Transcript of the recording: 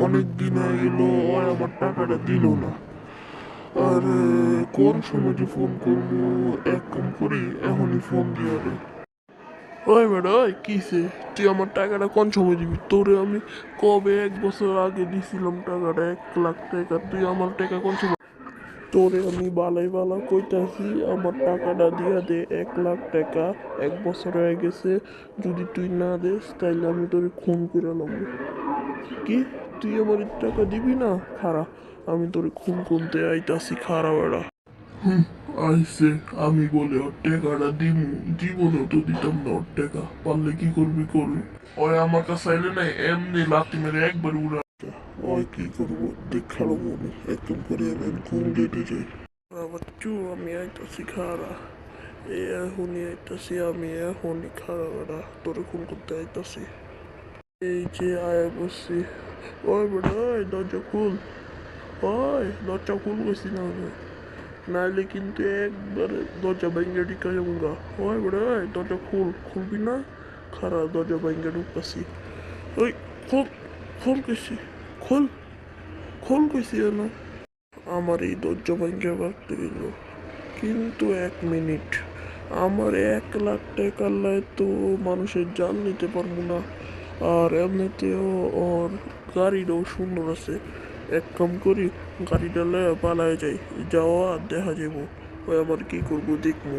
অনেক দিন হয়ে গেল, ওই আমার টাকাটা দিল না। আর কোন সময় যে ফোন করবো, এক কাম করি এখনই ফোন দিয়ে রে। ওই বেটা, ওই কিসে? তুই আমার টাকাটা কোন সময় দিবি? তোরে আমি কবে 1 বছর আগে দিছিলাম টাকাটা, 1 লাখ টাকা। তুই আমার টাকা কোন সময়? তোরে আমি বালাই বালা কইতাছি আমার টাকাটা দিয়া দে, 1 লাখ টাকা। 1 বছর হয়ে গেছে, যদি তুই না দিস তাইলে আমি তোরে খুন করে নেবো। কি? তুই আমার এই টাকা দিবি না? খারা, আমি তোরে খুন করতে আইতাছি, খারা বেড়া। আইসে, আমি বলে ওর টাকাটা দিমু, জীবনেও তো দিতাম না ওর টাকা। পারলে কি করবি করবি, ওই আমার কাছে আইলে নাই এমনি লাথি মেরে একবার উড়া। ওই কি করবো, দেখা লবো আমি, একদম করে আমি ঘুম দিতে যাই। বাচ্চু, আমি আইতাছি, খারা। এখনই আইতাছি, আমি এখনই, খারা বেড়া, তোরে খুন করতে আইতাছি। এই যে আয়া বসছি। ওই বেটা, ওই দরজা খুল। ওই দরজা খুল গেছি না আমি। নাইলে কিন্তু একবারে দরজা ভেঙে ঢুকা যাবো গা। ওই বেটা, ওই দরজা খুল, খুলবি না? খারাপ, দরজা ভেঙে ঢুকতাছি। ওই খোল, খোল কইছি, খোল, খোল কইছি না। আমার এই দরজা ভেঙে ভাগতে গেল, কিন্তু 1 মিনিট। আমার 1 লাখ টাকার লাই তো মানুষের জান নিতে পারবো না। আর এমনিতেও ওর গাড়িটাও সুন্দর আছে। এক কাম করি, গাড়িটা লয়ে পালায় যাই, যাওয়া দেখা যাবো। ওই আবার কি করবো দেখবো।